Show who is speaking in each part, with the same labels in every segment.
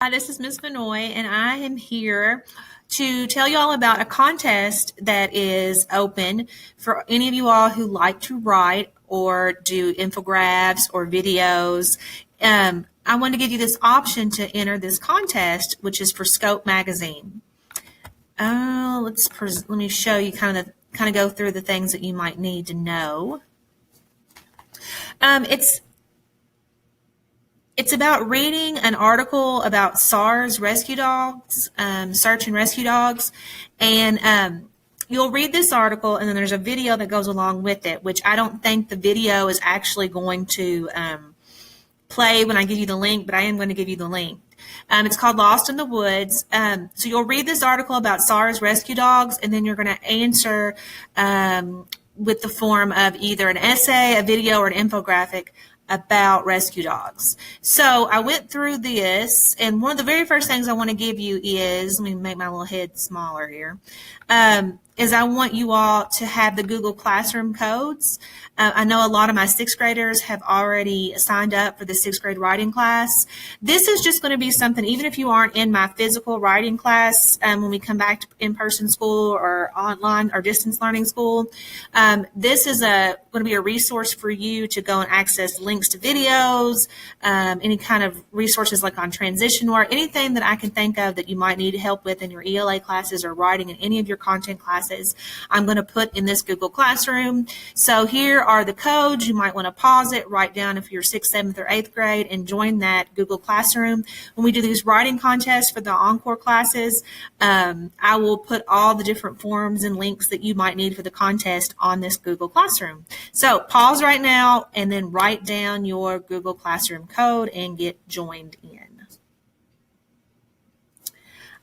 Speaker 1: Hi, this is Ms. Vanoy, and I am here to tell you all about a contest that is open for any of you all who like to write or do infographics or videos. I want to give you this option to enter this contest, which is for Scope Magazine. Let me show you kind of go through the things that you might need to know. It's about reading an article about SARs rescue dogs, search and rescue dogs, and you'll read this article, and then there's a video that goes along with it, which I don't think the video is actually going to play when I give you the link, but I am going to give you the link. It's called Lost in the Woods. So you'll read this article about SARs rescue dogs, and then you're going to answer with the form of either an essay, a video, or an infographic about rescue dogs. So I went through this, and one of the very first things I want to give you is, let me make my little head smaller here, is I want you all to have the Google Classroom codes. I know a lot of my sixth graders have already signed up for the sixth grade writing class. This is just going to be something, even if you aren't in my physical writing class, when we come back to in-person school or online or distance learning school, this is going to be a resource for you to go and access links to videos, any kind of resources like on transition work, anything that I can think of that you might need help with in your ELA classes or writing in any of your content classes, I'm going to put in this Google Classroom. So here are the codes. You might want to pause it, write down if you're 6th, 7th, or 8th grade, and join that Google Classroom. When we do these writing contests for the Encore classes, I will put all the different forms and links that you might need for the contest on this Google Classroom. So pause right now and then write down your Google Classroom code and get joined in.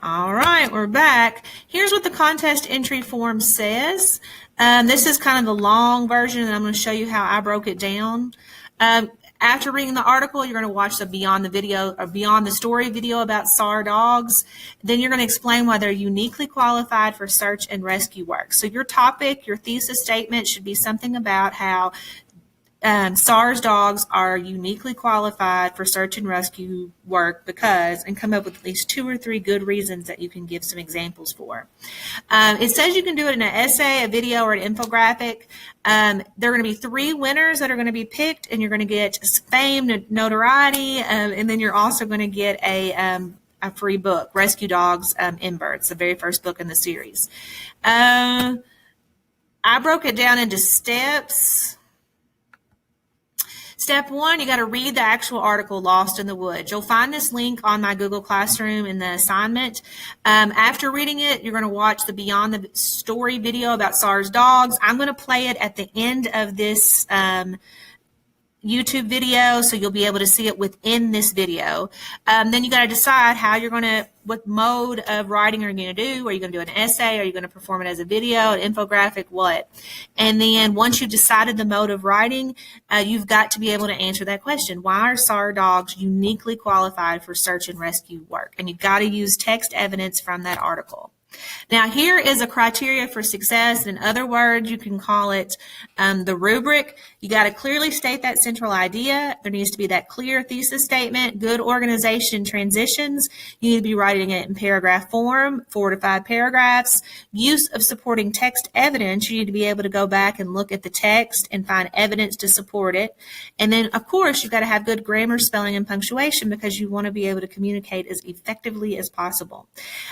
Speaker 1: All right, we're back. Here's what the contest entry form says. This is kind of the long version, and I'm going to show you how I broke it down. After reading the article, you're going to watch the Beyond the Video or Beyond the Story video about SAR dogs. Then you're going to explain why they're uniquely qualified for search and rescue work. So your topic, your thesis statement should be something about how SARS dogs are uniquely qualified for search and rescue work because, and come up with at least 2 or 3 good reasons that you can give some examples for. It says you can do it in an essay, a video, or an infographic. There are going to be 3 winners that are going to be picked, and you're going to get fame, notoriety, and then you're also going to get a free book, Rescue Dogs in Birds, the very first book in the series. I broke it down into steps. Step 1, you got to read the actual article, Lost in the Woods. You'll find this link on my Google Classroom in the assignment. After reading it, you're going to watch the Beyond the Story video about SARS dogs. I'm going to play it at the end of this YouTube video, so you'll be able to see it within this video. Then you got to decide how you're going to, what mode of writing are you going to do? Are you going to do an essay? Are you going to perform it as a video, an infographic, what? And then once you've decided the mode of writing, you've got to be able to answer that question. Why are SAR dogs uniquely qualified for search and rescue work? And you've got to use text evidence from that article. Now, here is a criteria for success. In other words, you can call it the rubric. You got to clearly state that central idea. There needs to be that clear thesis statement, good organization transitions. You need to be writing it in paragraph form, 4 to 5 paragraphs. Use of supporting text evidence. You need to be able to go back and look at the text and find evidence to support it. And then, of course, you've got to have good grammar, spelling, and punctuation because you want to be able to communicate as effectively as possible.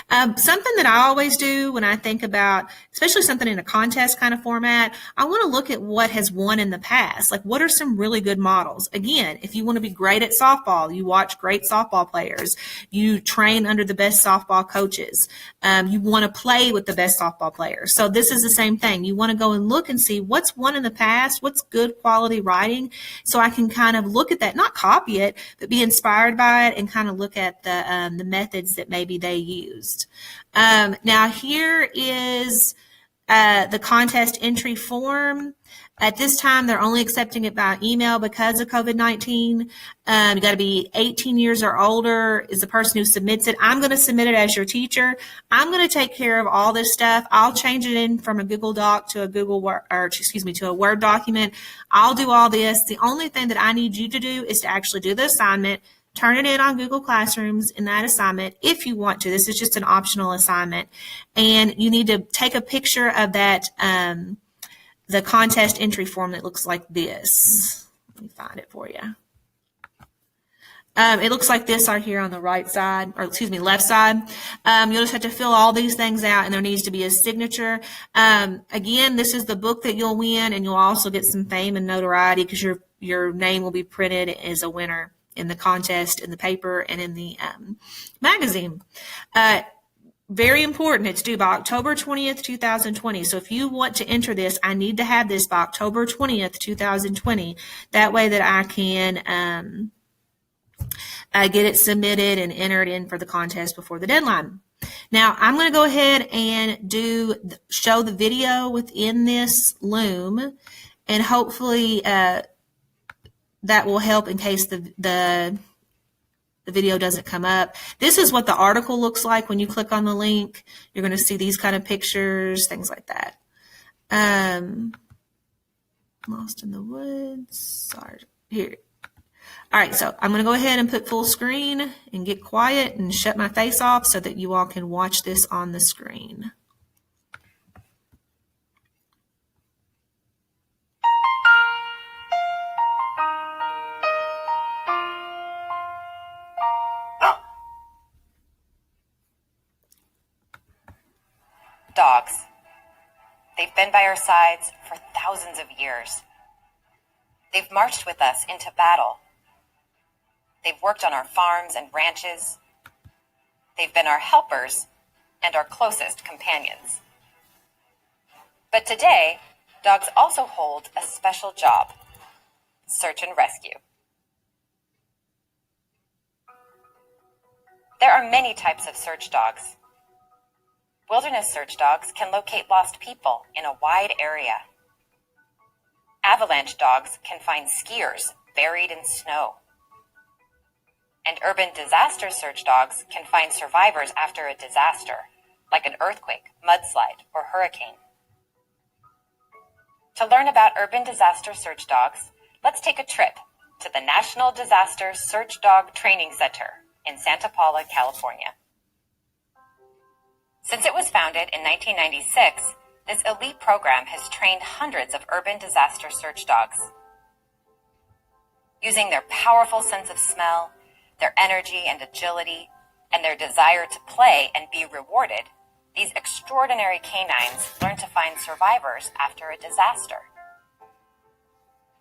Speaker 1: Something that I always do when I think about, especially something in a contest kind of format, I want to look at what has won in the past. Like, what are some really good models? Again, if you want to be great at softball, you watch great softball players. You train under the best softball coaches. You want to play with the best softball players. So this is the same thing. You want to go and look and see what's won in the past, what's good quality writing, so I can kind of look at that, not copy it, but be inspired by it and kind of look at the methods that maybe they used. Now here is the contest entry form. At this time, they're only accepting it by email because of COVID-19. You got to be 18 years or older is the person who submits it. I'm going to submit it as your teacher. I'm going to take care of all this stuff. I'll change it in from a Google Doc to a to a Word document. I'll do all this. The only thing that I need you to do is to actually do the assignment, turn it in on Google Classrooms in that assignment if you want to. This is just an optional assignment. And you need to take a picture of that, the contest entry form that looks like this. Let me find it for you. It looks like this right here on the right side, or excuse me, left side. You'll just have to fill all these things out, and there needs to be a signature. Again, this is the book that you'll win, and you'll also get some fame and notoriety because your name will be printed as a winner in the contest, in the paper, and in the magazine. Very important. It's due by October 20th, 2020. So if you want to enter this, I need to have this by October 20th, 2020. That way that I can get it submitted and entered in for the contest before the deadline. Now, I'm going to go ahead and show the video within this Loom, and hopefully that will help in case the video doesn't come up. This is what the article looks like when you click on the link. You're going to see these kind of pictures, things like that. Lost in the woods. Sorry. Here. All right, so I'm going to go ahead and put full screen and get quiet and shut my face off so that you all can watch this on the screen.
Speaker 2: Dogs. They've been by our sides for thousands of years. They've marched with us into battle. They've worked on our farms and ranches. They've been our helpers and our closest companions. But today, dogs also hold a special job: search and rescue. There are many types of search dogs. Wilderness search dogs can locate lost people in a wide area. Avalanche dogs can find skiers buried in snow. And urban disaster search dogs can find survivors after a disaster, like an earthquake, mudslide, or hurricane. To learn about urban disaster search dogs, let's take a trip to the National Disaster Search Dog Training Center in Santa Paula, California. Since it was founded in 1996, this elite program has trained hundreds of urban disaster search dogs. Using their powerful sense of smell, their energy and agility, and their desire to play and be rewarded, these extraordinary canines learn to find survivors after a disaster.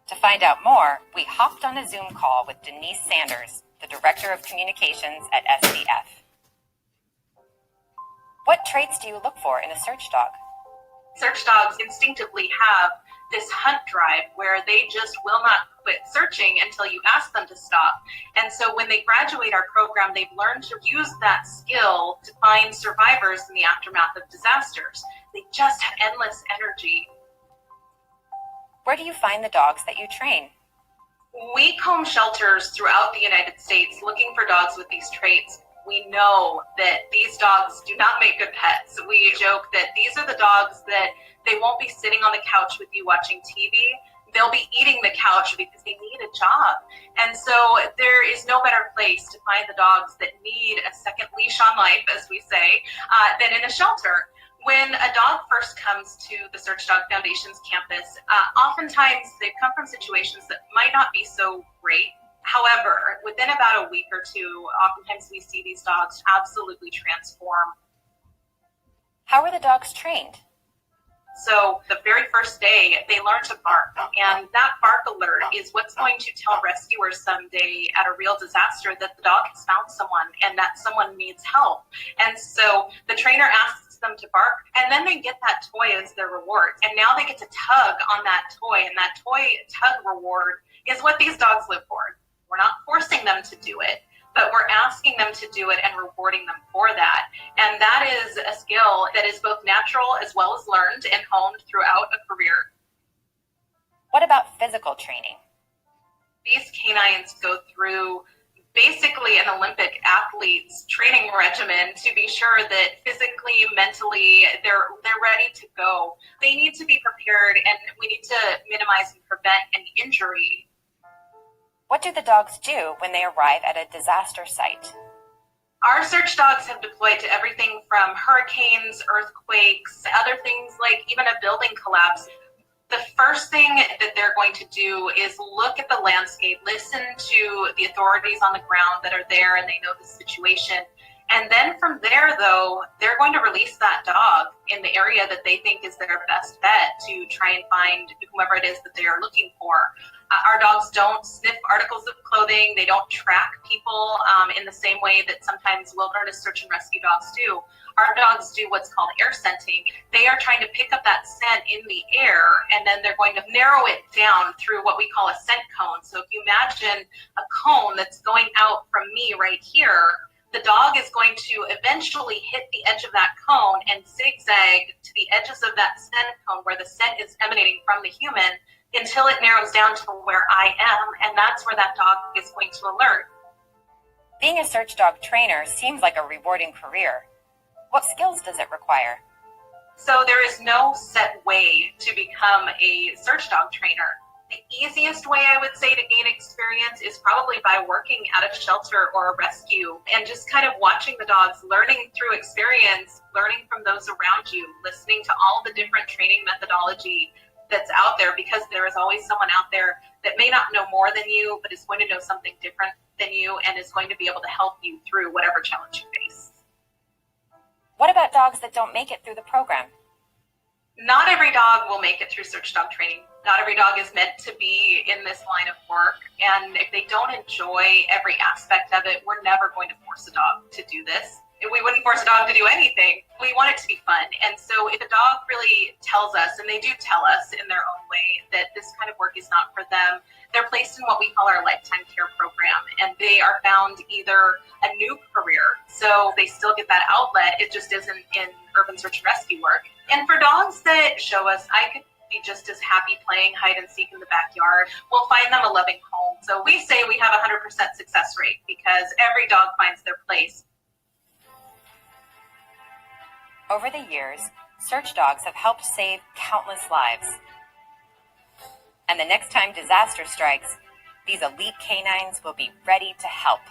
Speaker 2: To find out more, we hopped on a Zoom call with Denise Sanders, the Director of Communications at SDF. What traits do you look for in a search dog?
Speaker 3: Search dogs instinctively have this hunt drive where they just will not quit searching until you ask them to stop. And so when they graduate our program, they've learned to use that skill to find survivors in the aftermath of disasters. They just have endless energy.
Speaker 2: Where do you find the dogs that you train?
Speaker 3: We comb shelters throughout the United States looking for dogs with these traits. We know that these dogs do not make good pets. We joke that these are the dogs that they won't be sitting on the couch with you watching TV. They'll be eating the couch because they need a job. And so there is no better place to find the dogs that need a second leash on life, as we say, than in a shelter. When a dog first comes to the Search Dog Foundation's campus, oftentimes they've come from situations that might not be so great. However, within about a week or two, oftentimes we see these dogs absolutely transform.
Speaker 2: How are the dogs trained?
Speaker 3: So the very first day, they learn to bark, and that bark alert is what's going to tell rescuers someday at a real disaster that the dog has found someone and that someone needs help. And so the trainer asks them to bark, and then they get that toy as their reward. And now they get to tug on that toy, and that toy tug reward is what these dogs live for. We're not forcing them to do it, but we're asking them to do it and rewarding them for that. And that is a skill that is both natural as well as learned and honed throughout a career.
Speaker 2: What about physical training?
Speaker 3: These canines go through basically an Olympic athlete's training regimen to be sure that physically, mentally, they're ready to go. They need to be prepared, and we need to minimize and prevent any injury.
Speaker 2: What do the dogs do when they arrive at a disaster site?
Speaker 3: Our search dogs have deployed to everything from hurricanes, earthquakes, other things like even a building collapse. The first thing that they're going to do is look at the landscape, listen to the authorities on the ground that are there and they know the situation. And then from there, though, they're going to release that dog in the area that they think is their best bet to try and find whomever it is that they are looking for. Our dogs don't sniff articles of clothing. They don't track people in the same way that sometimes wilderness search and rescue dogs do. Our dogs do what's called air scenting. They are trying to pick up that scent in the air, and then they're going to narrow it down through what we call a scent cone. So if you imagine a cone that's going out from me right here, the dog is going to eventually hit the edge of that cone and zigzag to the edges of that scent cone where the scent is emanating from the human until it narrows down to where I am, and that's where that dog is going to alert.
Speaker 2: Being a search dog trainer seems like a rewarding career. What skills does it require?
Speaker 3: So there is no set way to become a search dog trainer. The easiest way I would say to gain experience is probably by working at a shelter or a rescue and just kind of watching the dogs, learning through experience, learning from those around you, listening to all the different training methodology that's out there, because there is always someone out there that may not know more than you, but is going to know something different than you and is going to be able to help you through whatever challenge you face.
Speaker 2: What about dogs that don't make it through the program?
Speaker 3: Not every dog will make it through search dog training. Not every dog is meant to be in this line of work. And if they don't enjoy every aspect of it, we're never going to force a dog to do this. We wouldn't force a dog to do anything. We want it to be fun. And so if a dog really tells us, and they do tell us in their own way, that this kind of work is not for them, they're placed in what we call our lifetime care program. And they are found either a new career, so they still get that outlet. It just isn't in urban search and rescue work. And for dogs that show us, I could be just as happy playing hide and seek in the backyard, we'll find them a loving home. So we say we have a 100% success rate because every dog finds their place.
Speaker 2: Over the years, search dogs have helped save countless lives. And the next time disaster strikes, these elite canines will be ready to help.